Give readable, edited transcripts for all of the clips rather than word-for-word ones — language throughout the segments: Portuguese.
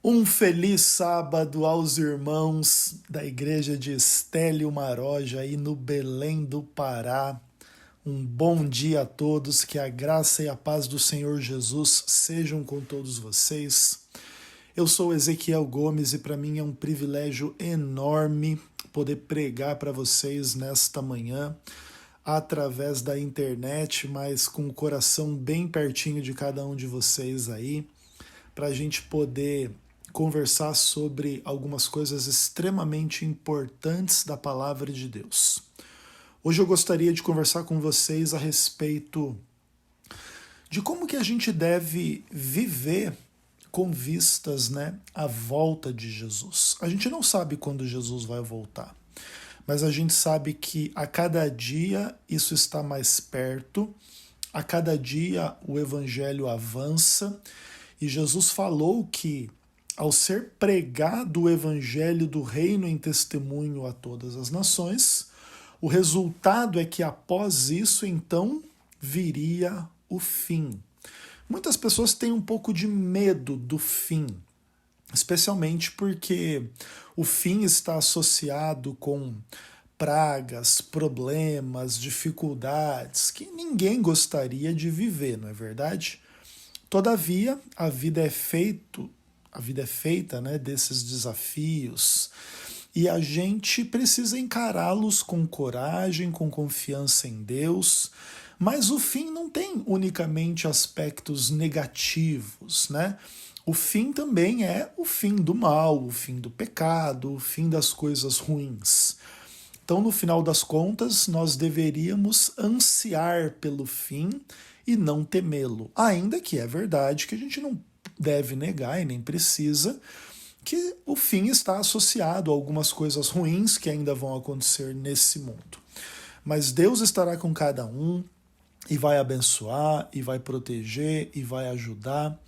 Um feliz sábado aos irmãos da igreja de Estélio Maroja aí no Belém do Pará. Um bom dia a todos, que a graça e a paz do Senhor Jesus sejam com todos vocês. Eu sou Ezequiel Gomes e para mim é um privilégio enorme poder pregar para vocês nesta manhã através da internet, mas com o coração bem pertinho de cada um de vocês aí, para a gente poder conversar sobre algumas coisas extremamente importantes da palavra de Deus. Hoje eu gostaria de conversar com vocês a respeito de como que a gente deve viver com vistas, à volta de Jesus. A gente não sabe quando Jesus vai voltar, mas a gente sabe que a cada dia isso está mais perto, a cada dia o evangelho avança, e Jesus falou que ao ser pregado o evangelho do reino em testemunho a todas as nações, o resultado é que após isso, então, viria o fim. Muitas pessoas têm um pouco de medo do fim, especialmente porque o fim está associado com pragas, problemas, dificuldades que ninguém gostaria de viver, não é verdade? Todavia, a vida é feita, desses desafios, e a gente precisa encará-los com coragem, com confiança em Deus. Mas o fim não tem unicamente aspectos negativos, né? O fim também é o fim do mal, o fim do pecado, o fim das coisas ruins. Então, no final das contas, nós deveríamos ansiar pelo fim e não temê-lo. Ainda que é verdade que a gente não deve negar e nem precisa que o fim está associado a algumas coisas ruins que ainda vão acontecer nesse mundo. Mas Deus estará com cada um e vai abençoar, e vai proteger, e vai ajudar,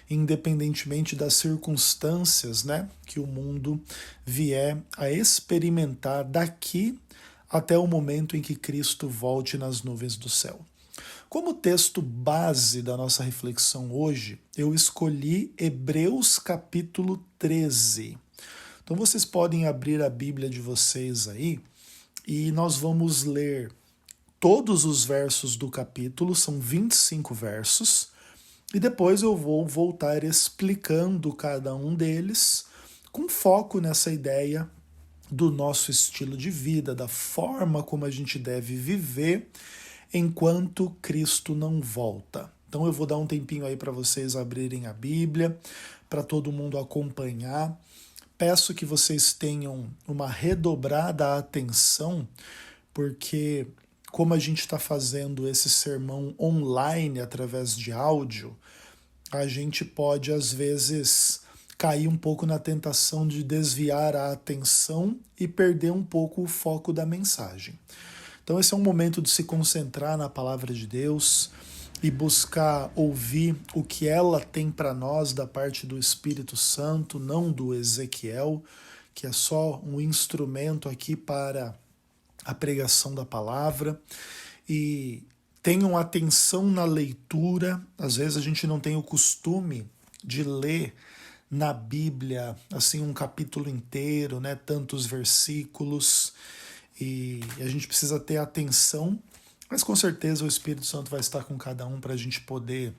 independentemente das circunstâncias, que o mundo vier a experimentar daqui até o momento em que Cristo volte nas nuvens do céu. Como texto base da nossa reflexão hoje, eu escolhi Hebreus capítulo 13. Então vocês podem abrir a Bíblia de vocês aí e nós vamos ler todos os versos do capítulo, são 25 versos, e depois eu vou voltar explicando cada um deles, com foco nessa ideia do nosso estilo de vida, da forma como a gente deve viver enquanto Cristo não volta. Então eu vou dar um tempinho aí para vocês abrirem a Bíblia, para todo mundo acompanhar. Peço que vocês tenham uma redobrada atenção, porque como a gente está fazendo esse sermão online através de áudio, a gente pode às vezes cair um pouco na tentação de desviar a atenção e perder um pouco o foco da mensagem. Então esse é um momento de se concentrar na palavra de Deus e buscar ouvir o que ela tem para nós da parte do Espírito Santo, não do Ezequiel, que é só um instrumento aqui para a pregação da palavra. E tenham atenção na leitura. Às vezes a gente não tem o costume de ler na Bíblia assim um capítulo inteiro, tantos versículos, e a gente precisa ter atenção, mas com certeza o Espírito Santo vai estar com cada um para a gente poder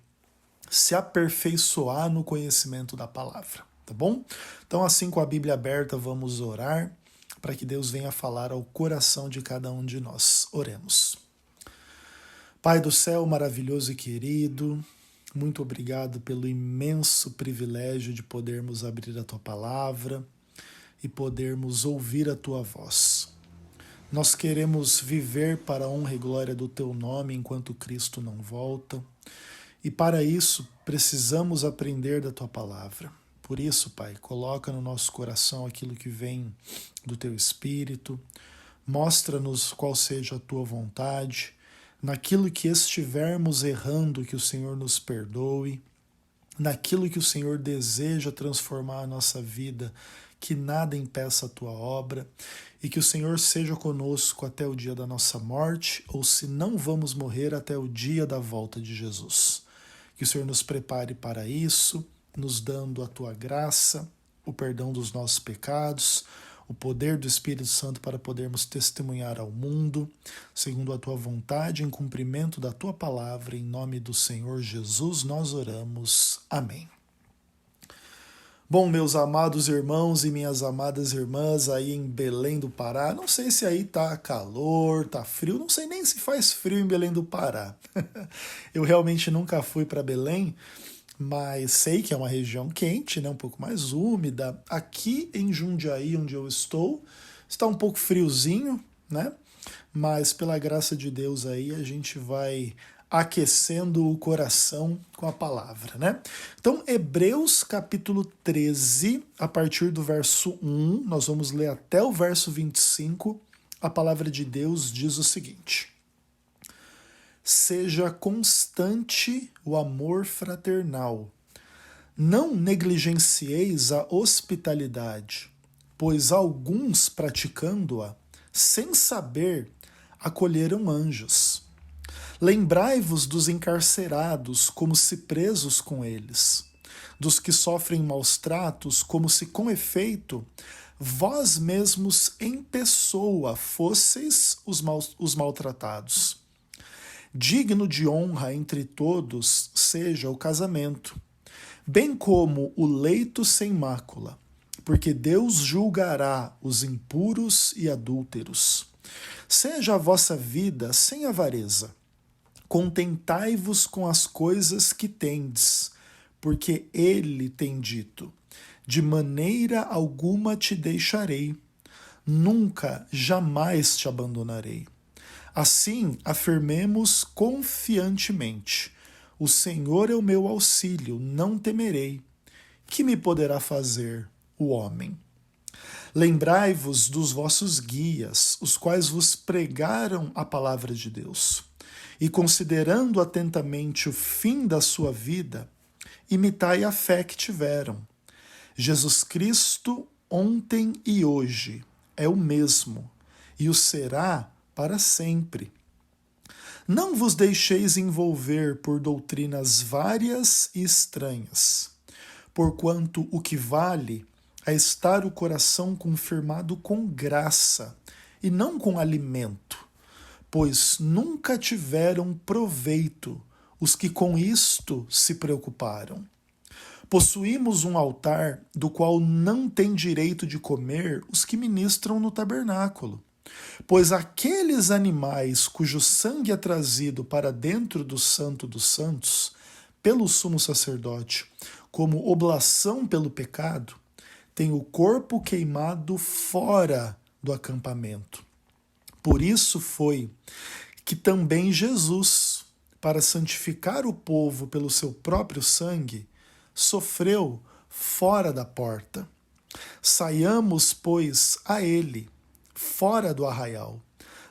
se aperfeiçoar no conhecimento da palavra, tá bom? Então, assim, com a Bíblia aberta, vamos orar para que Deus venha falar ao coração de cada um de nós. Oremos. Pai do céu, maravilhoso e querido, muito obrigado pelo imenso privilégio de podermos abrir a Tua palavra e podermos ouvir a Tua voz. Nós queremos viver para a honra e glória do Teu nome enquanto Cristo não volta, e para isso precisamos aprender da Tua palavra. Por isso, Pai, coloca no nosso coração aquilo que vem do Teu Espírito, mostra-nos qual seja a Tua vontade, naquilo que estivermos errando, que o Senhor nos perdoe, naquilo que o Senhor deseja transformar a nossa vida, que nada impeça a Tua obra, e que o Senhor seja conosco até o dia da nossa morte, ou se não vamos morrer, até o dia da volta de Jesus. Que o Senhor nos prepare para isso, nos dando a tua graça, o perdão dos nossos pecados, o poder do Espírito Santo para podermos testemunhar ao mundo, segundo a tua vontade, em cumprimento da tua palavra, em nome do Senhor Jesus, nós oramos. Amém. Bom, meus amados irmãos e minhas amadas irmãs aí em Belém do Pará, não sei se aí tá calor, tá frio, não sei nem se faz frio em Belém do Pará. Eu realmente nunca fui para Belém, mas sei que é uma região quente, né, um pouco mais úmida. Aqui em Jundiaí, onde eu estou, está um pouco friozinho, né? Mas pela graça de Deus aí a gente vai aquecendo o coração com a palavra, né? Então, Hebreus capítulo 13, a partir do verso 1, nós vamos ler até o verso 25, a palavra de Deus diz o seguinte: seja constante o amor fraternal, não negligencieis a hospitalidade, pois alguns praticando-a, sem saber, acolheram anjos. Lembrai-vos dos encarcerados, como se presos com eles, dos que sofrem maus tratos, como se com efeito vós mesmos em pessoa fosseis os maltratados. Digno de honra entre todos seja o casamento, bem como o leito sem mácula, porque Deus julgará os impuros e adúlteros. Seja a vossa vida sem avareza. Contentai-vos com as coisas que tendes, porque ele tem dito: de maneira alguma te deixarei, nunca, jamais te abandonarei. Assim, afirmemos confiantemente: o Senhor é o meu auxílio, não temerei. Que me poderá fazer o homem? Lembrai-vos dos vossos guias, os quais vos pregaram a palavra de Deus. E considerando atentamente o fim da sua vida, imitai a fé que tiveram. Jesus Cristo, ontem e hoje, é o mesmo, e o será para sempre. Não vos deixeis envolver por doutrinas várias e estranhas, porquanto o que vale é estar o coração confirmado com graça, e não com alimento, pois nunca tiveram proveito os que com isto se preocuparam. Possuímos um altar do qual não têm direito de comer os que ministram no tabernáculo, pois aqueles animais cujo sangue é trazido para dentro do Santo dos Santos, pelo sumo sacerdote, como oblação pelo pecado, têm o corpo queimado fora do acampamento. Por isso foi que também Jesus, para santificar o povo pelo seu próprio sangue, sofreu fora da porta. Saiamos, pois, a ele, fora do arraial,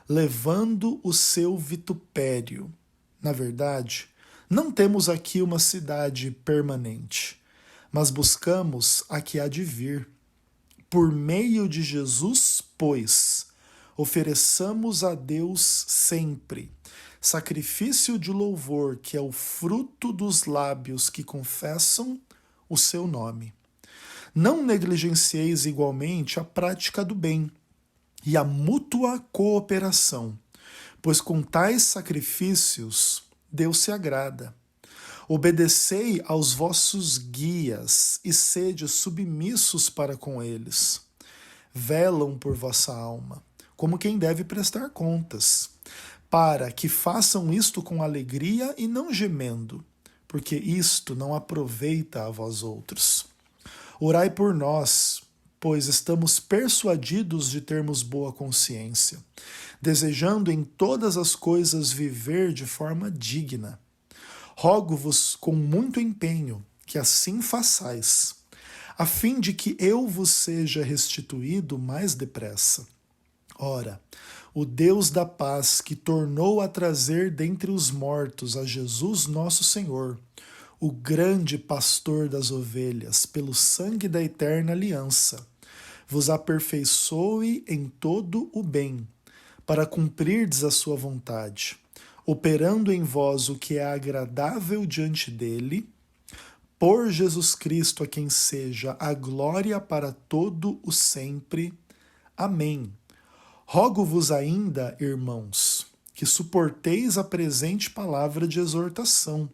levando o seu vitupério. Na verdade, não temos aqui uma cidade permanente, mas buscamos a que há de vir. Por meio de Jesus, pois, ofereçamos a Deus sempre sacrifício de louvor, que é o fruto dos lábios que confessam o seu nome. Não negligencieis igualmente a prática do bem e a mútua cooperação, pois com tais sacrifícios Deus se agrada. Obedecei aos vossos guias e sede submissos para com eles. Velam por vossa alma, como quem deve prestar contas, para que façam isto com alegria e não gemendo, porque isto não aproveita a vós outros. Orai por nós, pois estamos persuadidos de termos boa consciência, desejando em todas as coisas viver de forma digna. Rogo-vos com muito empenho que assim façais, a fim de que eu vos seja restituído mais depressa. Ora, o Deus da paz, que tornou a trazer dentre os mortos a Jesus nosso Senhor, o grande pastor das ovelhas, pelo sangue da eterna aliança, vos aperfeiçoe em todo o bem, para cumprirdes a sua vontade, operando em vós o que é agradável diante dele, Por Jesus Cristo, a quem seja a glória para todo o sempre. Amém. Rogo-vos ainda, irmãos, que suporteis a presente palavra de exortação,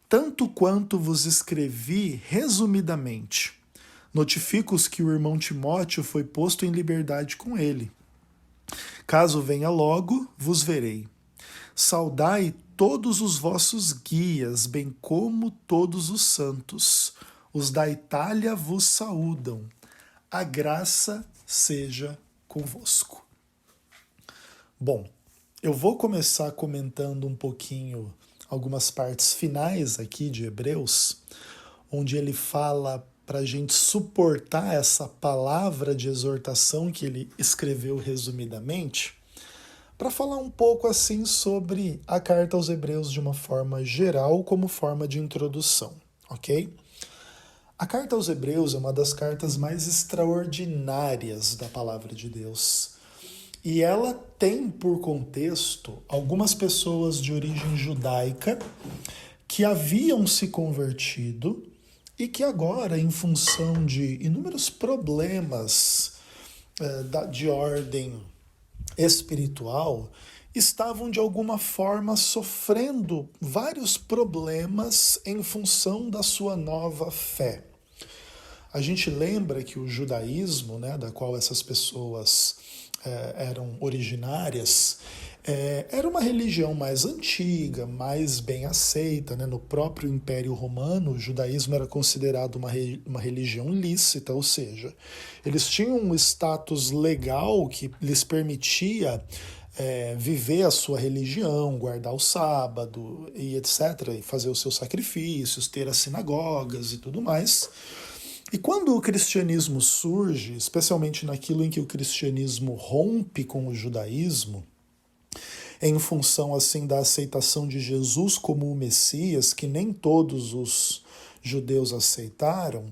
tanto quanto vos escrevi resumidamente. Notifico-os que o irmão Timóteo foi posto em liberdade com ele. Caso venha logo, vos verei. Saudai todos os vossos guias, bem como todos os santos. Os da Itália vos saúdam. A graça seja convosco. Bom, eu vou começar comentando um pouquinho algumas partes finais aqui de Hebreus, onde ele fala para a gente suportar essa palavra de exortação que ele escreveu resumidamente, para falar um pouco assim sobre a carta aos Hebreus de uma forma geral, como forma de introdução, ok? A carta aos Hebreus é uma das cartas mais extraordinárias da palavra de Deus. E ela tem por contexto algumas pessoas de origem judaica que haviam se convertido e que agora, em função de inúmeros problemas de ordem espiritual, estavam de alguma forma sofrendo vários problemas em função da sua nova fé. A gente lembra que o judaísmo, né, da qual essas pessoas eram originárias, era uma religião mais antiga, mais bem aceita, né? No próprio Império Romano, o judaísmo era considerado uma religião lícita, ou seja, eles tinham um status legal que lhes permitia viver a sua religião, guardar o sábado e etc., e fazer os seus sacrifícios, ter as sinagogas e tudo mais. E quando o cristianismo surge, especialmente naquilo em que o cristianismo rompe com o judaísmo, em função assim da aceitação de Jesus como o Messias, que nem todos os judeus aceitaram,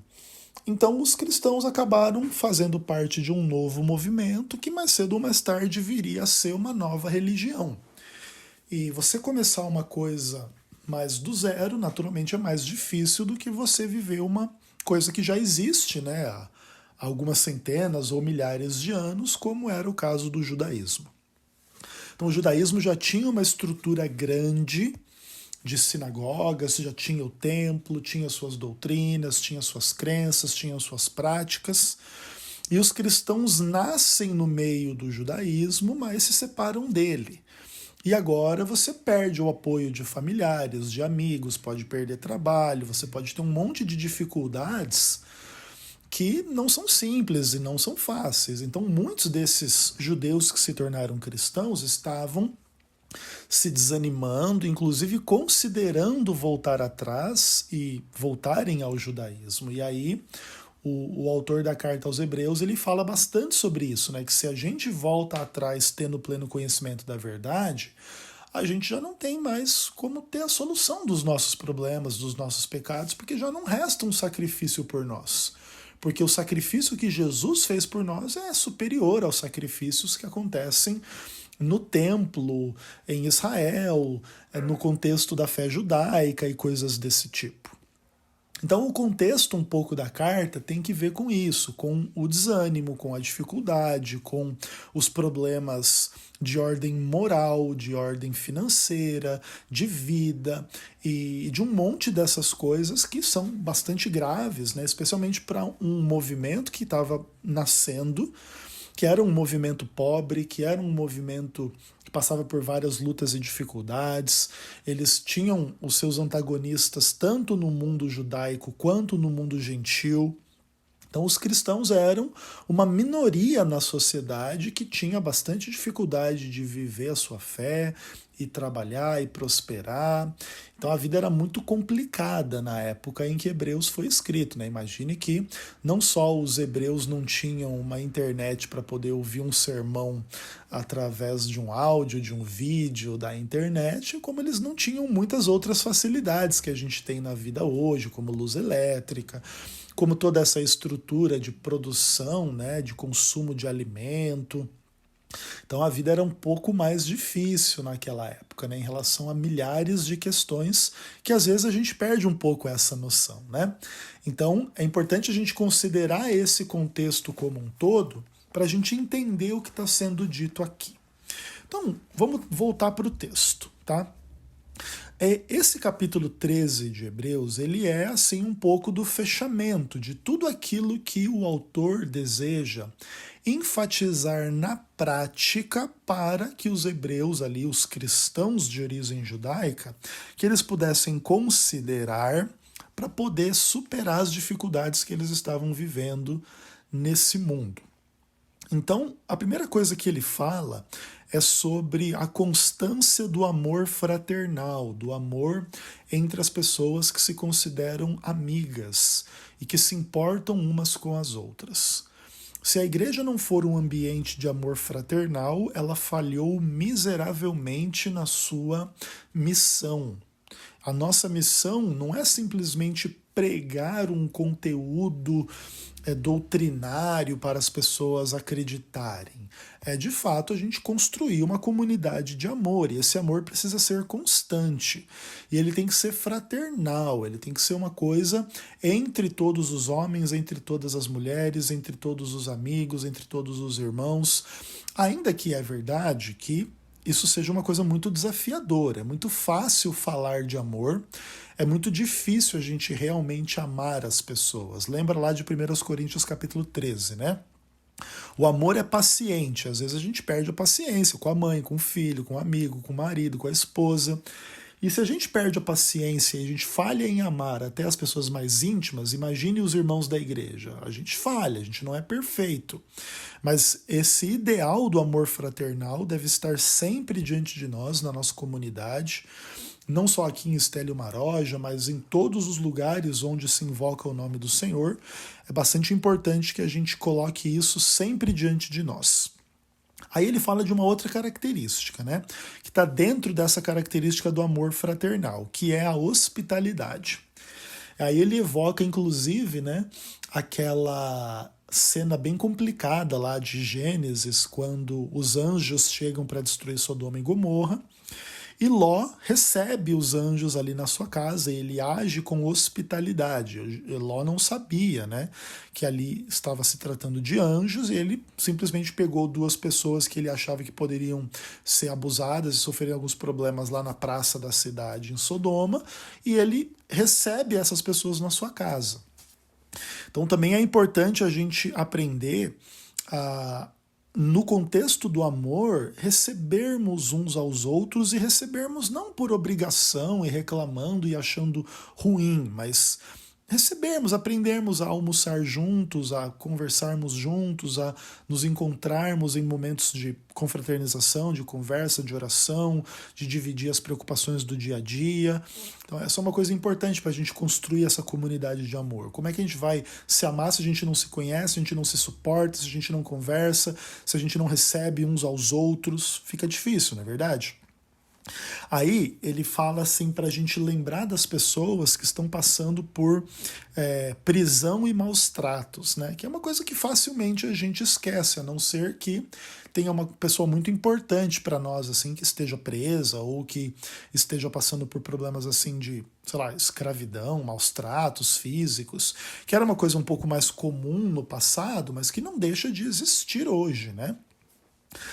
então os cristãos acabaram fazendo parte de um novo movimento que mais cedo ou mais tarde viria a ser uma nova religião. E você começar uma coisa mais do zero, naturalmente é mais difícil do que você viver uma coisa que já existe, né, há algumas centenas ou milhares de anos, como era o caso do judaísmo. Então o judaísmo já tinha uma estrutura grande de sinagogas, já tinha o templo, tinha suas doutrinas, tinha suas crenças, tinha suas práticas, e os cristãos nascem no meio do judaísmo, mas se separam dele. E agora você perde o apoio de familiares, de amigos, pode perder trabalho, você pode ter um monte de dificuldades que não são simples e não são fáceis. Então muitos desses judeus que se tornaram cristãos estavam se desanimando, inclusive considerando voltar atrás e voltarem ao judaísmo. E aí o autor da carta aos Hebreus, ele fala bastante sobre isso, né? Que se a gente volta atrás tendo pleno conhecimento da verdade, a gente já não tem mais como ter a solução dos nossos problemas, dos nossos pecados, porque já não resta um sacrifício por nós. Porque o sacrifício que Jesus fez por nós é superior aos sacrifícios que acontecem no templo, em Israel, no contexto da fé judaica e coisas desse tipo. Então o contexto um pouco da carta tem que ver com isso, com o desânimo, com a dificuldade, com os problemas de ordem moral, de ordem financeira, de vida e de um monte dessas coisas que são bastante graves, né? Especialmente para um movimento que estava nascendo, que era um movimento pobre, que era um movimento que passava por várias lutas e dificuldades. Eles tinham os seus antagonistas tanto no mundo judaico quanto no mundo gentil. Então os cristãos eram uma minoria na sociedade que tinha bastante dificuldade de viver a sua fé e trabalhar e prosperar. Então a vida era muito complicada na época em que Hebreus foi escrito, né? Imagine que não só os hebreus não tinham uma internet para poder ouvir um sermão através de um áudio, de um vídeo da internet, como eles não tinham muitas outras facilidades que a gente tem na vida hoje, como luz elétrica, como toda essa estrutura de produção, né, de consumo de alimento. Então a vida era um pouco mais difícil naquela época, né, em relação a milhares de questões que às vezes a gente perde um pouco essa noção, né? Então é importante a gente considerar esse contexto como um todo para a gente entender o que está sendo dito aqui. Então vamos voltar para o texto, tá? Esse capítulo 13 de Hebreus, ele é assim um pouco do fechamento de tudo aquilo que o autor deseja enfatizar na prática para que os hebreus ali, os cristãos de origem judaica, que eles pudessem considerar para poder superar as dificuldades que eles estavam vivendo nesse mundo. Então, a primeira coisa que ele fala é sobre a constância do amor fraternal, do amor entre as pessoas que se consideram amigas e que se importam umas com as outras. Se a igreja não for um ambiente de amor fraternal, ela falhou miseravelmente na sua missão. A nossa missão não é simplesmente pregar um conteúdo doutrinário para as pessoas acreditarem. É de fato a gente construir uma comunidade de amor, e esse amor precisa ser constante. E ele tem que ser fraternal, ele tem que ser uma coisa entre todos os homens, entre todas as mulheres, entre todos os amigos, entre todos os irmãos. Ainda que é verdade que isso seja uma coisa muito desafiadora. É muito fácil falar de amor, é muito difícil a gente realmente amar as pessoas. Lembra lá de 1 Coríntios capítulo 13, né? O amor é paciente, às vezes a gente perde a paciência com a mãe, com o filho, com o amigo, com o marido, com a esposa. E se a gente perde a paciência e a gente falha em amar até as pessoas mais íntimas, imagine os irmãos da igreja. A gente falha, a gente não é perfeito. Mas esse ideal do amor fraternal deve estar sempre diante de nós, na nossa comunidade, não só aqui em Estélio Maroja, mas em todos os lugares onde se invoca o nome do Senhor. É bastante importante que a gente coloque isso sempre diante de nós. Aí ele fala de uma outra característica, né? Que está dentro dessa característica do amor fraternal, que é a hospitalidade. Aí ele evoca, inclusive, né, aquela cena bem complicada lá de Gênesis, quando os anjos chegam para destruir Sodoma e Gomorra. E Ló recebe os anjos ali na sua casa, e ele age com hospitalidade. Ló não sabia, né, que ali estava se tratando de anjos, e ele simplesmente pegou duas pessoas que ele achava que poderiam ser abusadas e sofrer alguns problemas lá na praça da cidade em Sodoma, e ele recebe essas pessoas na sua casa. Então também é importante a gente aprender a, no contexto do amor, recebermos uns aos outros, e recebermos não por obrigação e reclamando e achando ruim, mas recebermos, aprendermos a almoçar juntos, a conversarmos juntos, a nos encontrarmos em momentos de confraternização, de conversa, de oração, de dividir as preocupações do dia a dia. Então essa é uma coisa importante para a gente construir essa comunidade de amor. Como é que a gente vai se amar se a gente não se conhece, se a gente não se suporta, se a gente não conversa, se a gente não recebe uns aos outros? Fica difícil, não é verdade? Aí ele fala assim para a gente lembrar das pessoas que estão passando por prisão e maus tratos, né? Que é uma coisa que facilmente a gente esquece, a não ser que tenha uma pessoa muito importante para nós, assim, que esteja presa ou que esteja passando por problemas assim de, sei lá, escravidão, maus tratos físicos, que era uma coisa um pouco mais comum no passado, mas que não deixa de existir hoje, né?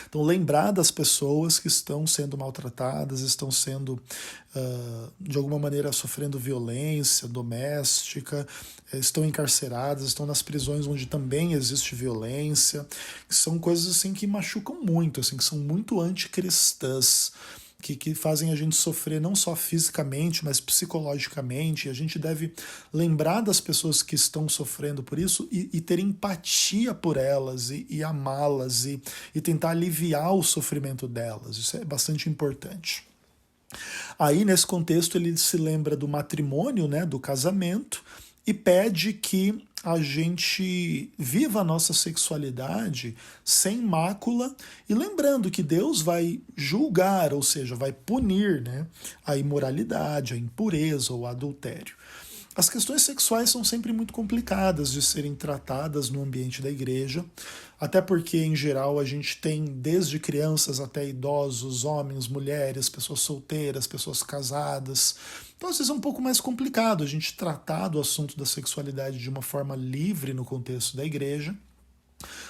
Então, lembrar das pessoas que estão sendo maltratadas, estão sendo, de alguma maneira, sofrendo violência doméstica, estão encarceradas, estão nas prisões onde também existe violência, que são coisas assim que machucam muito, assim, que são muito anticristãs, que fazem a gente sofrer não só fisicamente, mas psicologicamente. E a gente deve lembrar das pessoas que estão sofrendo por isso e ter empatia por elas e amá-las e tentar aliviar o sofrimento delas. Isso é bastante importante. Aí, nesse contexto, ele se lembra do matrimônio, né, do casamento, e pede que a gente viva a nossa sexualidade sem mácula, e lembrando que Deus vai julgar, ou seja, vai punir, né, a imoralidade, a impureza ou o adultério. As questões sexuais são sempre muito complicadas de serem tratadas no ambiente da igreja, até porque, em geral, a gente tem desde crianças até idosos, homens, mulheres, pessoas solteiras, pessoas casadas. Então, às vezes é um pouco mais complicado a gente tratar do assunto da sexualidade de uma forma livre no contexto da igreja.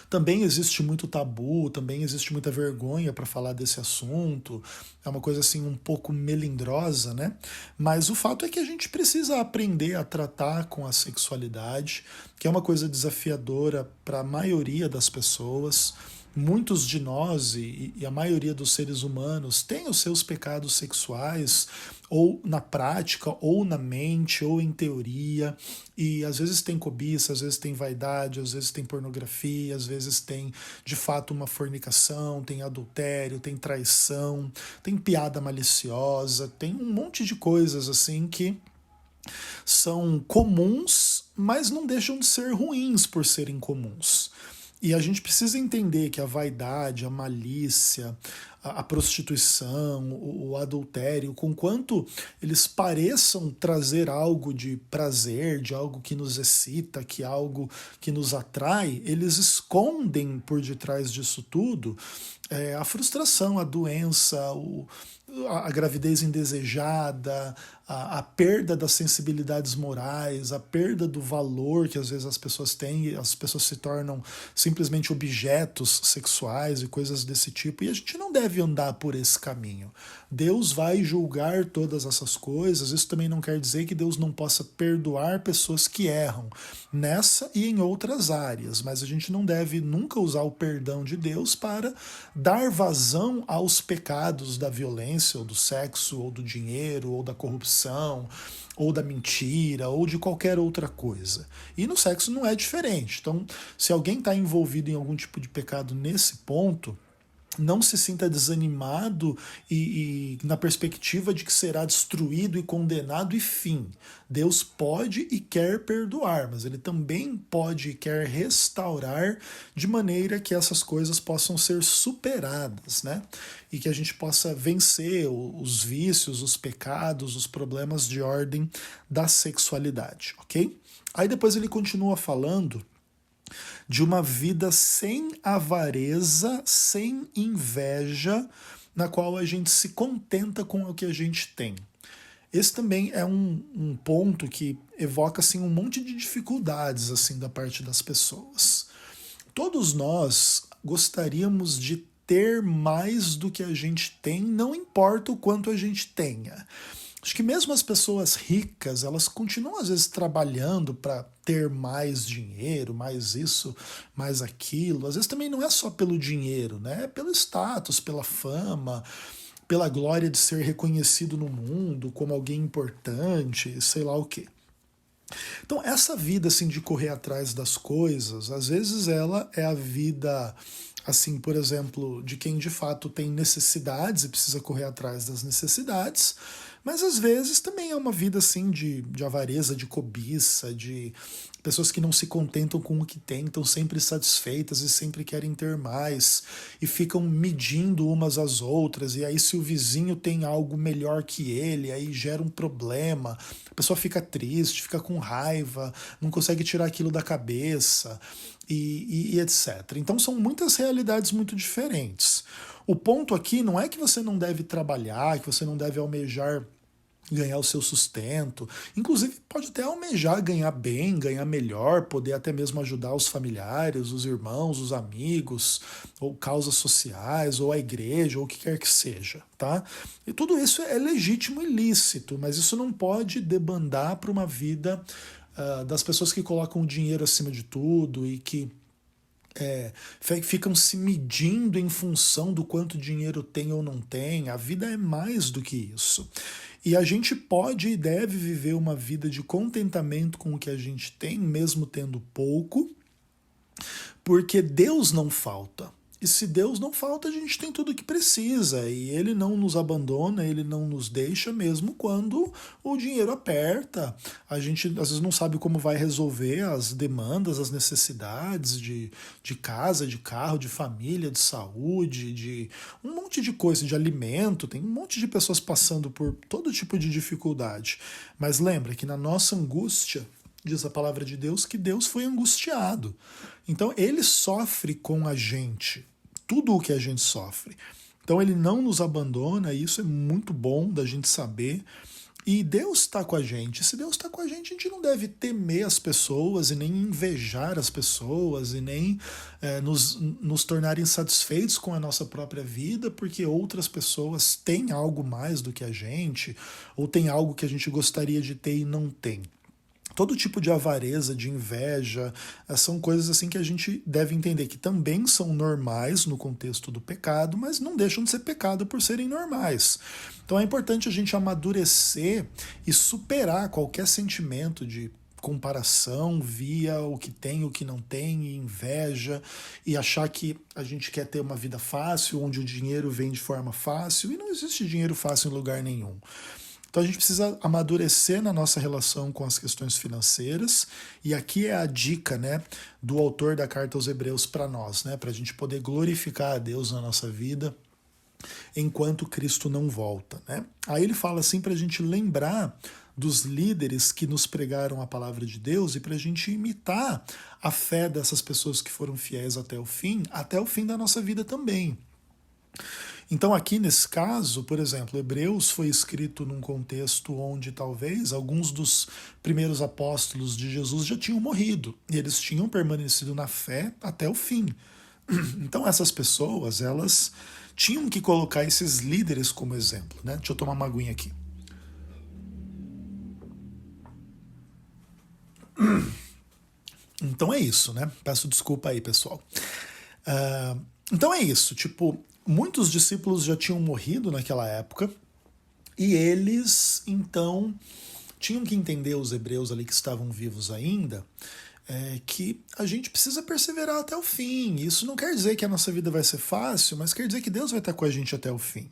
Também existe muito tabu, também existe muita vergonha para falar desse assunto. É uma coisa assim um pouco melindrosa, né? Mas o fato é que a gente precisa aprender a tratar com a sexualidade, que é uma coisa desafiadora para a maioria das pessoas. Muitos de nós e a maioria dos seres humanos têm os seus pecados sexuais, ou na prática, ou na mente, ou em teoria, e às vezes tem cobiça, às vezes tem vaidade, às vezes tem pornografia, às vezes tem de fato uma fornicação, tem adultério, tem traição, tem piada maliciosa, tem um monte de coisas assim que são comuns, mas não deixam de ser ruins por serem comuns. E a gente precisa entender que a vaidade, a malícia, a prostituição, o adultério, conquanto eles pareçam trazer algo de prazer, de algo que nos excita, que algo que nos atrai, eles escondem por detrás disso tudo a frustração, a doença, a gravidez indesejada, a perda das sensibilidades morais, a perda do valor que às vezes as pessoas têm, as pessoas se tornam simplesmente objetos sexuais e coisas desse tipo, e a gente não deve andar por esse caminho. Deus vai julgar todas essas coisas, isso também não quer dizer que Deus não possa perdoar pessoas que erram nessa e em outras áreas, mas a gente não deve nunca usar o perdão de Deus para dar vazão aos pecados da violência, ou do sexo, ou do dinheiro, ou da corrupção, ou da mentira, ou de qualquer outra coisa. E no sexo não é diferente. Então, se alguém está envolvido em algum tipo de pecado nesse ponto, não se sinta desanimado e na perspectiva de que será destruído e condenado e fim. Deus pode e quer perdoar, mas Ele também pode e quer restaurar de maneira que essas coisas possam ser superadas, né? E que a gente possa vencer os vícios, os pecados, os problemas de ordem da sexualidade, ok? Aí depois ele continua falando de uma vida sem avareza, sem inveja, na qual a gente se contenta com o que a gente tem. Esse também é um ponto que evoca assim, um monte de dificuldades assim da parte das pessoas. Todos nós gostaríamos de ter mais do que a gente tem, não importa o quanto a gente tenha. Acho que mesmo as pessoas ricas, elas continuam às vezes trabalhando para ter mais dinheiro, mais isso, mais aquilo. Às vezes também não é só pelo dinheiro, né? É pelo status, pela fama, pela glória de ser reconhecido no mundo como alguém importante, sei lá o quê. Então, essa vida assim de correr atrás das coisas, às vezes ela é a vida assim, por exemplo, de quem de fato tem necessidades e precisa correr atrás das necessidades, mas às vezes também é uma vida assim de avareza, de cobiça, de pessoas que não se contentam com o que têm, estão sempre satisfeitas e sempre querem ter mais e ficam medindo umas às outras, e aí se o vizinho tem algo melhor que ele, aí gera um problema, a pessoa fica triste, fica com raiva, não consegue tirar aquilo da cabeça e etc. Então são muitas realidades muito diferentes. O ponto aqui não é que você não deve trabalhar, que você não deve almejar ganhar o seu sustento, inclusive pode até almejar ganhar bem, ganhar melhor, poder até mesmo ajudar os familiares, os irmãos, os amigos, ou causas sociais, ou a igreja, ou o que quer que seja, tá? E tudo isso é legítimo e lícito, mas isso não pode debandar para uma vida das pessoas que colocam o dinheiro acima de tudo e que ficam se medindo em função do quanto dinheiro tem ou não tem. A vida é mais do que isso. E a gente pode e deve viver uma vida de contentamento com o que a gente tem, mesmo tendo pouco, porque Deus não falta. E se Deus não falta, a gente tem tudo o que precisa. E Ele não nos abandona, Ele não nos deixa, mesmo quando o dinheiro aperta. A gente às vezes não sabe como vai resolver as demandas, as necessidades de casa, de carro, de família, de saúde, de um monte de coisa, de alimento. Tem um monte de pessoas passando por todo tipo de dificuldade. Mas lembra que na nossa angústia, diz a palavra de Deus, que Deus foi angustiado. Então Ele sofre com a gente, tudo o que a gente sofre. Então Ele não nos abandona, e isso é muito bom da gente saber. E Deus está com a gente. Se Deus está com a gente não deve temer as pessoas e nem invejar as pessoas e nem nos tornar insatisfeitos com a nossa própria vida porque outras pessoas têm algo mais do que a gente ou têm algo que a gente gostaria de ter e não tem. Todo tipo de avareza, de inveja, são coisas assim que a gente deve entender que também são normais no contexto do pecado, mas não deixam de ser pecado por serem normais. Então é importante a gente amadurecer e superar qualquer sentimento de comparação via o que tem e o que não tem, e inveja, e achar que a gente quer ter uma vida fácil, onde o dinheiro vem de forma fácil, e não existe dinheiro fácil em lugar nenhum. Então a gente precisa amadurecer na nossa relação com as questões financeiras, e aqui é a dica, né, do autor da carta aos Hebreus para nós, né, para a gente poder glorificar a Deus na nossa vida enquanto Cristo não volta. Né? Aí ele fala assim para a gente lembrar dos líderes que nos pregaram a palavra de Deus e para a gente imitar a fé dessas pessoas que foram fiéis até o fim da nossa vida também. Então aqui nesse caso, por exemplo, Hebreus foi escrito num contexto onde talvez alguns dos primeiros apóstolos de Jesus já tinham morrido e eles tinham permanecido na fé até o fim. Então essas pessoas, elas tinham que colocar esses líderes como exemplo. Né? Deixa eu tomar uma aguinha aqui. Então é isso, né? Peço desculpa aí, pessoal. Então é isso, tipo, muitos discípulos já tinham morrido naquela época e eles, então, tinham que entender, os hebreus ali que estavam vivos ainda, que a gente precisa perseverar até o fim. Isso não quer dizer que a nossa vida vai ser fácil, mas quer dizer que Deus vai estar com a gente até o fim.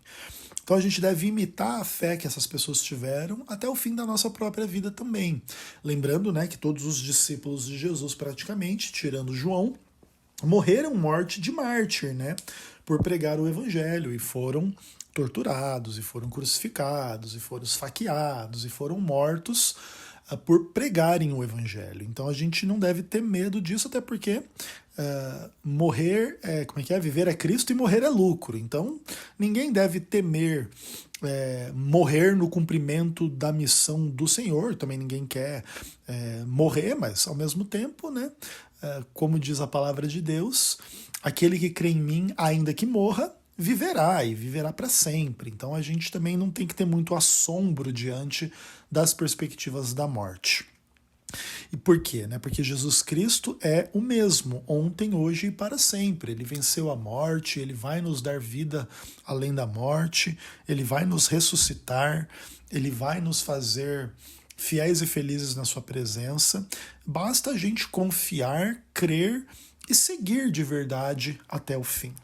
Então a gente deve imitar a fé que essas pessoas tiveram até o fim da nossa própria vida também. Lembrando, né, que todos os discípulos de Jesus, praticamente, tirando João, morreram morte de mártir, né, por pregar o evangelho, e foram torturados, e foram crucificados, e foram esfaqueados, e foram mortos por pregarem o evangelho. Então a gente não deve ter medo disso, até porque morrer viver é Cristo e morrer é lucro. Então ninguém deve temer morrer no cumprimento da missão do Senhor. Também ninguém quer morrer, mas ao mesmo tempo, né, como diz a palavra de Deus, aquele que crê em mim, ainda que morra, viverá, e viverá para sempre. Então a gente também não tem que ter muito assombro diante das perspectivas da morte. E por quê? Porque Jesus Cristo é o mesmo, ontem, hoje e para sempre. Ele venceu a morte, ele vai nos dar vida além da morte, ele vai nos ressuscitar, ele vai nos fazer fiéis e felizes na sua presença. Basta a gente confiar, crer e seguir de verdade até o fim.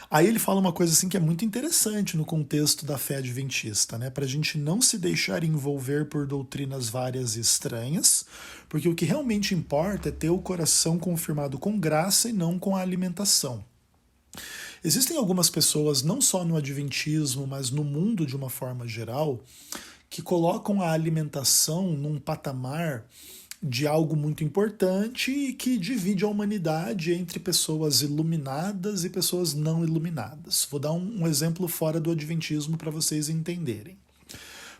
Aí ele fala uma coisa assim que é muito interessante no contexto da fé adventista, né? Para a gente não se deixar envolver por doutrinas várias e estranhas, porque o que realmente importa é ter o coração confirmado com graça e não com a alimentação. Existem algumas pessoas, não só no adventismo, mas no mundo de uma forma geral, que colocam a alimentação num patamar de algo muito importante e que divide a humanidade entre pessoas iluminadas e pessoas não iluminadas. Vou dar um exemplo fora do adventismo para vocês entenderem.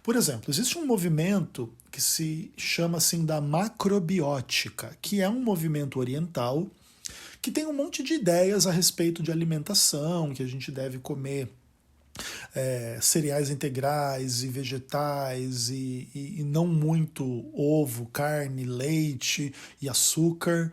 Por exemplo, existe um movimento que se chama assim da macrobiótica, que é um movimento oriental que tem um monte de ideias a respeito de alimentação, que a gente deve comer cereais integrais e vegetais e não muito ovo, carne, leite e açúcar.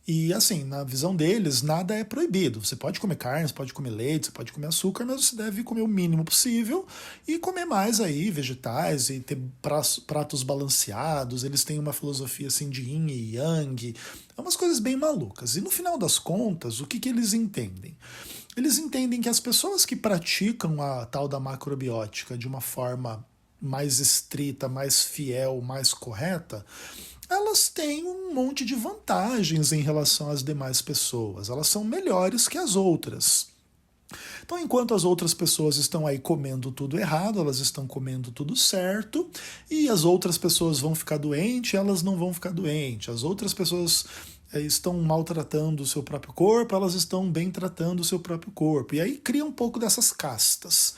E assim, na visão deles, nada é proibido. Você pode comer carne, você pode comer leite, você pode comer açúcar, mas você deve comer o mínimo possível e comer mais aí vegetais e ter pratos balanceados. Eles têm uma filosofia assim de yin e yang, é umas coisas bem malucas. E no final das contas, o que, que eles entendem? Eles entendem que as pessoas que praticam a tal da macrobiótica de uma forma mais estrita, mais fiel, mais correta, elas têm um monte de vantagens em relação às demais pessoas. Elas são melhores que as outras. Então, enquanto as outras pessoas estão aí comendo tudo errado, elas estão comendo tudo certo, e as outras pessoas vão ficar doentes, elas não vão ficar doentes. As outras pessoas estão maltratando o seu próprio corpo, elas estão bem tratando o seu próprio corpo. E aí cria um pouco dessas castas.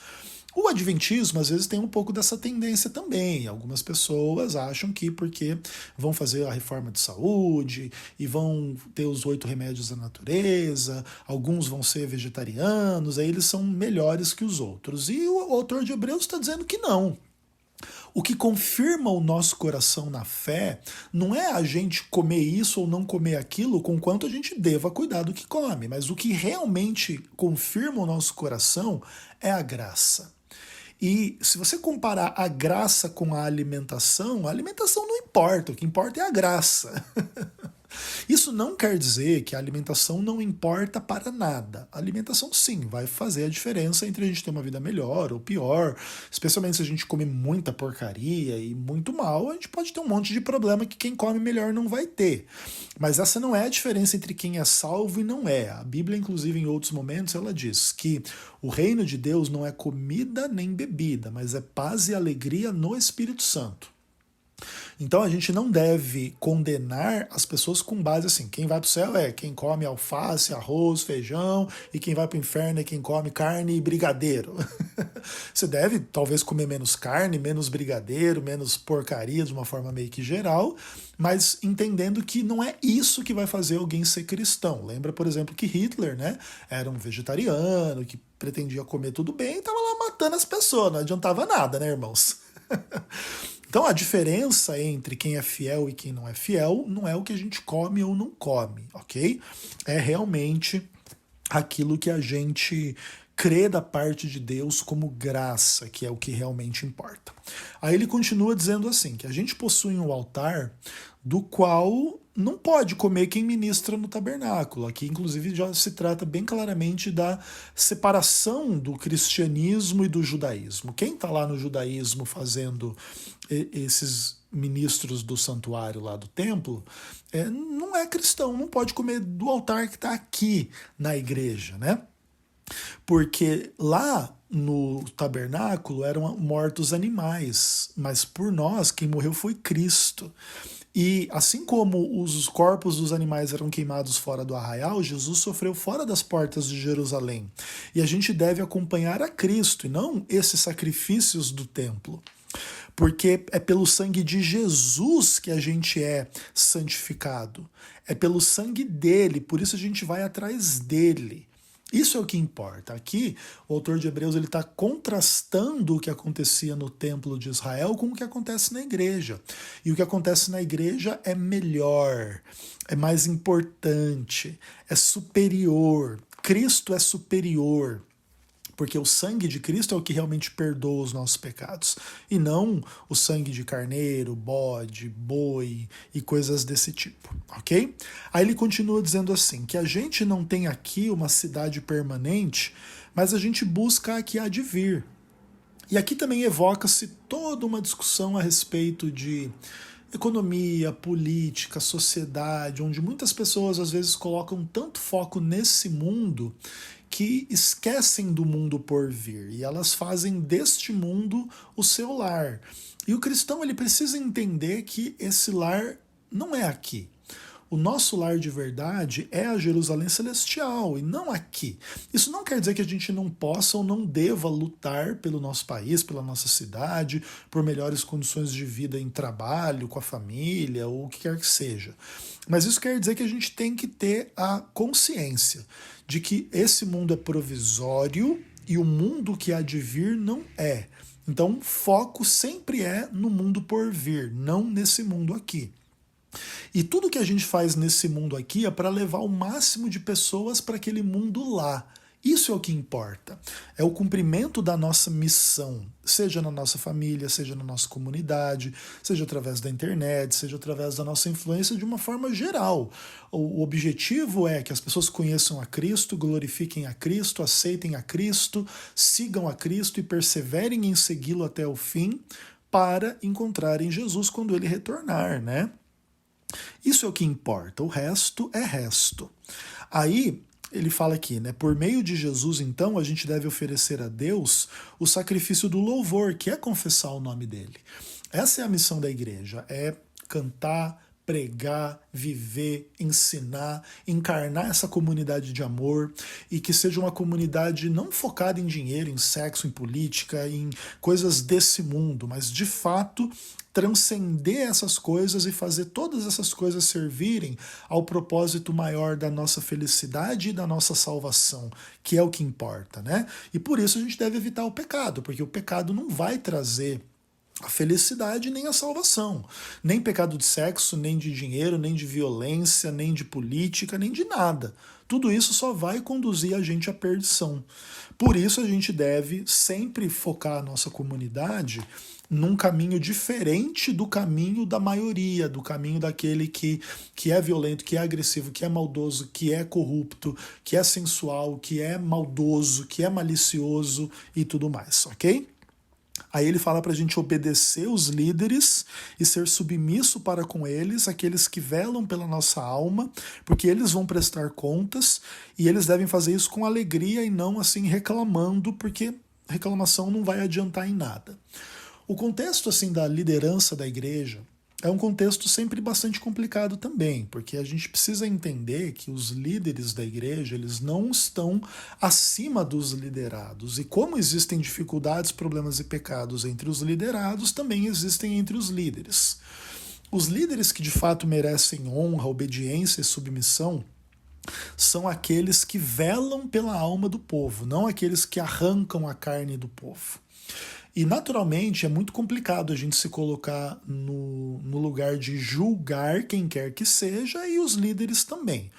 O adventismo, às vezes, tem um pouco dessa tendência também. Algumas pessoas acham que porque vão fazer a reforma de saúde e vão ter os 8 remédios da natureza, alguns vão ser vegetarianos, aí eles são melhores que os outros. E o autor de Hebreus está dizendo que não. O que confirma o nosso coração na fé não é a gente comer isso ou não comer aquilo, com quanto a gente deva cuidar do que come, mas o que realmente confirma o nosso coração é a graça. E se você comparar a graça com a alimentação não importa, o que importa é a graça. Isso não quer dizer que a alimentação não importa para nada. A alimentação, sim, vai fazer a diferença entre a gente ter uma vida melhor ou pior, especialmente se a gente come muita porcaria e muito mal, a gente pode ter um monte de problema que quem come melhor não vai ter. Mas essa não é a diferença entre quem é salvo e não é. A Bíblia, inclusive, em outros momentos, ela diz que o reino de Deus não é comida nem bebida, mas é paz e alegria no Espírito Santo. Então a gente não deve condenar as pessoas com base assim, quem vai para o céu é quem come alface, arroz, feijão, e quem vai para o inferno é quem come carne e brigadeiro. Você deve talvez comer menos carne, menos brigadeiro, menos porcaria de uma forma meio que geral, mas entendendo que não é isso que vai fazer alguém ser cristão. Lembra, por exemplo, que Hitler, né, era um vegetariano, que pretendia comer tudo bem e estava lá matando as pessoas, não adiantava nada, né, irmãos? Então a diferença entre quem é fiel e quem não é o que a gente come ou não come, ok? É realmente aquilo que a gente crê da parte de Deus como graça, que é o que realmente importa. Aí ele continua dizendo assim, que a gente possui um altar do qual não pode comer quem ministra no tabernáculo. Aqui, inclusive, já se trata bem claramente da separação do cristianismo e do judaísmo. Quem está lá no judaísmo fazendo esses ministros do santuário lá do templo, não é cristão, não pode comer do altar que está aqui na igreja, né? Porque lá no tabernáculo eram mortos animais, mas por nós quem morreu foi Cristo. E assim como os corpos dos animais eram queimados fora do arraial, Jesus sofreu fora das portas de Jerusalém. E a gente deve acompanhar a Cristo e não esses sacrifícios do templo. Porque é pelo sangue de Jesus que a gente é santificado. É pelo sangue dele, por isso a gente vai atrás dele. Isso é o que importa. Aqui, o autor de Hebreus está contrastando o que acontecia no templo de Israel com o que acontece na igreja. E o que acontece na igreja é melhor, é mais importante, é superior. Cristo é superior. Porque o sangue de Cristo é o que realmente perdoa os nossos pecados. E não o sangue de carneiro, bode, boi e coisas desse tipo, ok? Aí ele continua dizendo assim, que a gente não tem aqui uma cidade permanente, mas a gente busca a que há de vir. E aqui também evoca-se toda uma discussão a respeito de economia, política, sociedade, onde muitas pessoas às vezes colocam tanto foco nesse mundo que esquecem do mundo por vir e elas fazem deste mundo o seu lar. E o cristão ele precisa entender que esse lar não é aqui. O nosso lar de verdade é a Jerusalém Celestial e não aqui. Isso não quer dizer que a gente não possa ou não deva lutar pelo nosso país, pela nossa cidade, por melhores condições de vida em trabalho, com a família, ou o que quer que seja. Mas isso quer dizer que a gente tem que ter a consciência de que esse mundo é provisório e o mundo que há de vir não é. Então, o foco sempre é no mundo por vir, não nesse mundo aqui. E tudo que a gente faz nesse mundo aqui é para levar o máximo de pessoas para aquele mundo lá. Isso é o que importa. É o cumprimento da nossa missão, seja na nossa família, seja na nossa comunidade, seja através da internet, seja através da nossa influência de uma forma geral. O objetivo é que as pessoas conheçam a Cristo, glorifiquem a Cristo, aceitem a Cristo, sigam a Cristo e perseverem em segui-lo até o fim para encontrarem Jesus quando ele retornar, né? Isso é o que importa, o resto é resto. Aí, ele fala aqui, né? Por meio de Jesus, então, a gente deve oferecer a Deus o sacrifício do louvor, que é confessar o nome dele. Essa é a missão da igreja, é cantar, pregar, viver, ensinar, encarnar essa comunidade de amor e que seja uma comunidade não focada em dinheiro, em sexo, em política, em coisas desse mundo, mas de fato transcender essas coisas e fazer todas essas coisas servirem ao propósito maior da nossa felicidade e da nossa salvação, que é o que importa, né? E por isso a gente deve evitar o pecado, porque o pecado não vai trazer a felicidade nem a salvação. Nem pecado de sexo, nem de dinheiro, nem de violência, nem de política, nem de nada. Tudo isso só vai conduzir a gente à perdição. Por isso a gente deve sempre focar a nossa comunidade num caminho diferente do caminho da maioria, do caminho daquele que é violento, que é agressivo, que é maldoso, que é corrupto, que é sensual, que é maldoso, que é malicioso e tudo mais, ok? Aí ele fala para a gente obedecer os líderes e ser submisso para com eles, aqueles que velam pela nossa alma, porque eles vão prestar contas e eles devem fazer isso com alegria e não assim reclamando, porque reclamação não vai adiantar em nada. O contexto assim da liderança da igreja é um contexto sempre bastante complicado também, porque a gente precisa entender que os líderes da igreja, eles não estão acima dos liderados. E como existem dificuldades, problemas e pecados entre os liderados, também existem entre os líderes. Os líderes que de fato merecem honra, obediência e submissão são aqueles que velam pela alma do povo, não aqueles que arrancam a carne do povo. E, naturalmente, é muito complicado a gente se colocar no lugar de julgar quem quer que seja e os líderes também.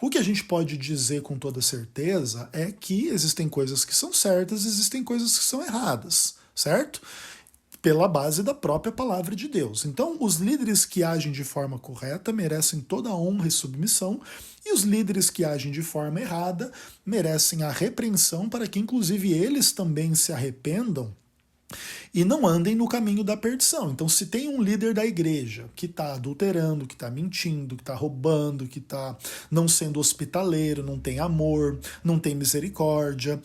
O que a gente pode dizer com toda certeza é que existem coisas que são certas, existem coisas que são erradas, certo? Pela base da própria palavra de Deus. Então, os líderes que agem de forma correta merecem toda a honra e submissão, e os líderes que agem de forma errada merecem a repreensão para que, inclusive, eles também se arrependam e não andem no caminho da perdição. Então, se tem um líder da igreja que está adulterando, que está mentindo, que está roubando, que está não sendo hospitaleiro, não tem amor, não tem misericórdia,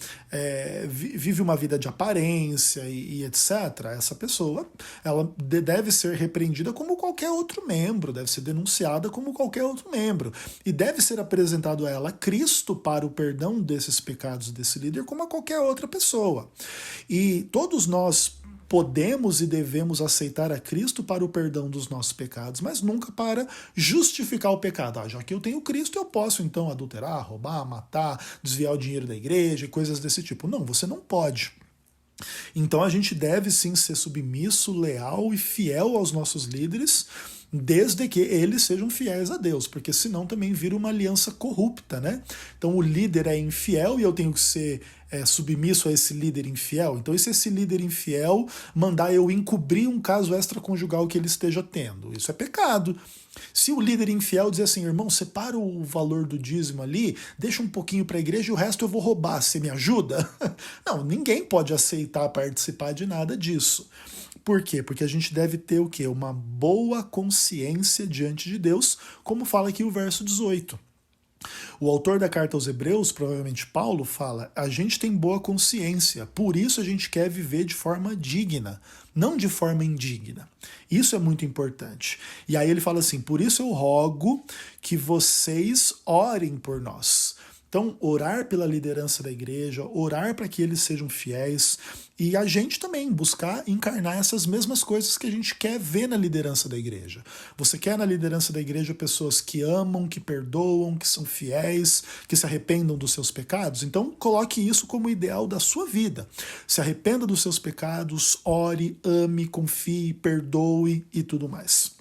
vive uma vida de aparência e etc., essa pessoa ela deve ser repreendida como qualquer outro membro, deve ser denunciada como qualquer outro membro, e deve ser apresentado a ela Cristo para o perdão desses pecados desse líder como a qualquer outra pessoa. E todos nós podemos e devemos aceitar a Cristo para o perdão dos nossos pecados, mas nunca para justificar o pecado. Já que eu tenho Cristo, eu posso então adulterar, roubar, matar, desviar o dinheiro da igreja e coisas desse tipo. Não, você não pode. Então a gente deve sim ser submisso, leal e fiel aos nossos líderes, desde que eles sejam fiéis a Deus, porque senão também vira uma aliança corrupta, né? Então o líder é infiel e eu tenho que ser submisso a esse líder infiel. Então, e se esse líder infiel mandar eu encobrir um caso extraconjugal que ele esteja tendo? Isso é pecado. Se o líder infiel dizer assim, irmão, separa o valor do dízimo ali, deixa um pouquinho para a igreja e o resto eu vou roubar, você me ajuda? Não, ninguém pode aceitar participar de nada disso. Por quê? Porque a gente deve ter o quê? Uma boa consciência diante de Deus, como fala aqui o verso 18. O autor da carta aos Hebreus, provavelmente Paulo, fala: a gente tem boa consciência, por isso a gente quer viver de forma digna, não de forma indigna. Isso é muito importante. E aí ele fala assim: por isso eu rogo que vocês orem por nós. Então, orar pela liderança da igreja, orar para que eles sejam fiéis e a gente também buscar encarnar essas mesmas coisas que a gente quer ver na liderança da igreja. Você quer na liderança da igreja pessoas que amam, que perdoam, que são fiéis, que se arrependam dos seus pecados? Então, coloque isso como ideal da sua vida. Se arrependa dos seus pecados, ore, ame, confie, perdoe e tudo mais.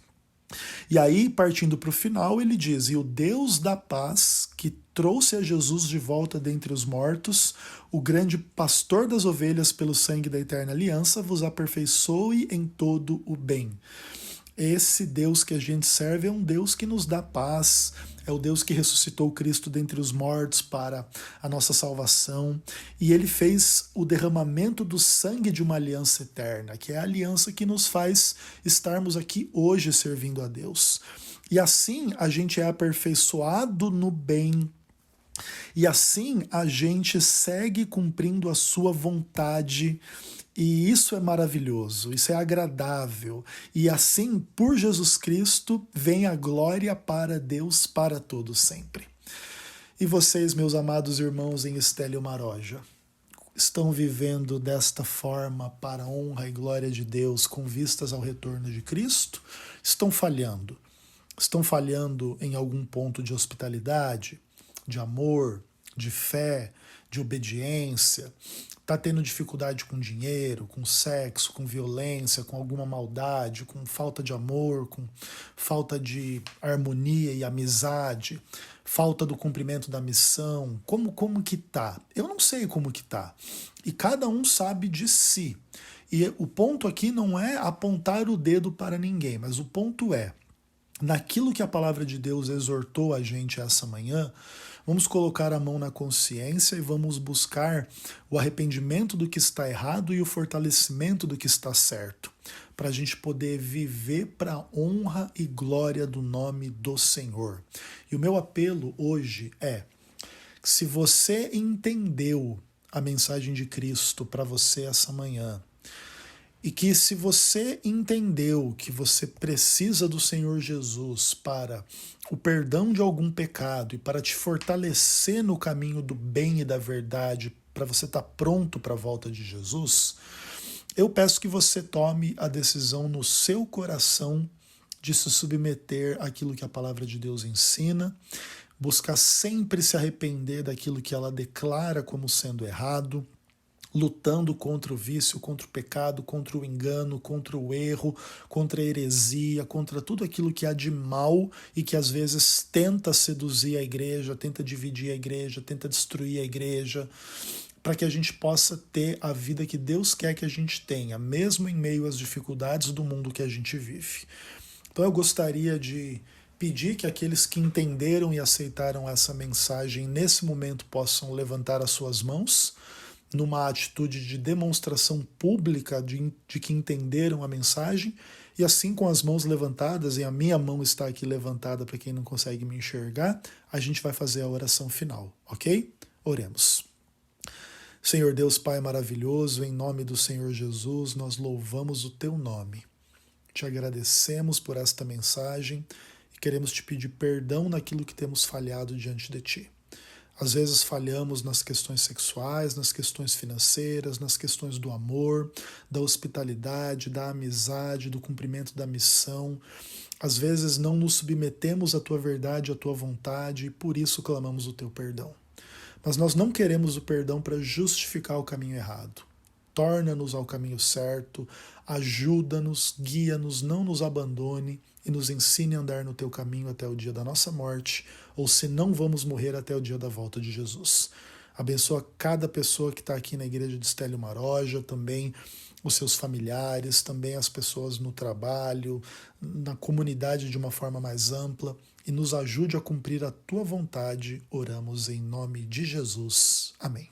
E aí, partindo para o final, ele diz: e o Deus da paz, que trouxe a Jesus de volta dentre os mortos, o grande pastor das ovelhas pelo sangue da eterna aliança, vos aperfeiçoe em todo o bem. Esse Deus que a gente serve é um Deus que nos dá paz, é o Deus que ressuscitou Cristo dentre os mortos para a nossa salvação, e ele fez o derramamento do sangue de uma aliança eterna, que é a aliança que nos faz estarmos aqui hoje servindo a Deus. E assim a gente é aperfeiçoado no bem, e assim a gente segue cumprindo a sua vontade. E isso é maravilhoso, isso é agradável. E assim, por Jesus Cristo, vem a glória para Deus para todos sempre. E vocês, meus amados irmãos em Estélio Maroja, estão vivendo desta forma para a honra e glória de Deus com vistas ao retorno de Cristo? Estão falhando? Estão falhando em algum ponto de hospitalidade, de amor, de fé, de obediência? Está tendo dificuldade com dinheiro, com sexo, com violência, com alguma maldade, com falta de amor, com falta de harmonia e amizade, falta do cumprimento da missão? Como que tá? Eu não sei como que tá. E cada um sabe de si. E o ponto aqui não é apontar o dedo para ninguém, mas o ponto é, naquilo que a palavra de Deus exortou a gente essa manhã, vamos colocar a mão na consciência e vamos buscar o arrependimento do que está errado e o fortalecimento do que está certo, para a gente poder viver para a honra e glória do nome do Senhor. E o meu apelo hoje é, se você entendeu a mensagem de Cristo para você essa manhã, e que se você entendeu que você precisa do Senhor Jesus para o perdão de algum pecado e para te fortalecer no caminho do bem e da verdade, para você estar pronto para a volta de Jesus, eu peço que você tome a decisão no seu coração de se submeter àquilo que a palavra de Deus ensina, buscar sempre se arrepender daquilo que ela declara como sendo errado, lutando contra o vício, contra o pecado, contra o engano, contra o erro, contra a heresia, contra tudo aquilo que há de mal e que às vezes tenta seduzir a igreja, tenta dividir a igreja, tenta destruir a igreja, para que a gente possa ter a vida que Deus quer que a gente tenha, mesmo em meio às dificuldades do mundo que a gente vive. Então eu gostaria de pedir que aqueles que entenderam e aceitaram essa mensagem nesse momento possam levantar as suas mãos, numa atitude de demonstração pública de que entenderam a mensagem, e assim com as mãos levantadas, e a minha mão está aqui levantada para quem não consegue me enxergar, a gente vai fazer a oração final, ok? Oremos. Senhor Deus Pai maravilhoso, em nome do Senhor Jesus, nós louvamos o Teu nome. Te agradecemos por esta mensagem e queremos te pedir perdão naquilo que temos falhado diante de Ti. Às vezes falhamos nas questões sexuais, nas questões financeiras, nas questões do amor, da hospitalidade, da amizade, do cumprimento da missão. Às vezes não nos submetemos à Tua verdade, à Tua vontade, e por isso clamamos o Teu perdão. Mas nós não queremos o perdão para justificar o caminho errado. Torna-nos ao caminho certo, ajuda-nos, guia-nos, não nos abandone e nos ensine a andar no Teu caminho até o dia da nossa morte, ou se não vamos morrer até o dia da volta de Jesus. Abençoa cada pessoa que está aqui na igreja de Estélio Maroja, também os seus familiares, também as pessoas no trabalho, na comunidade de uma forma mais ampla, e nos ajude a cumprir a Tua vontade. Oramos em nome de Jesus. Amém.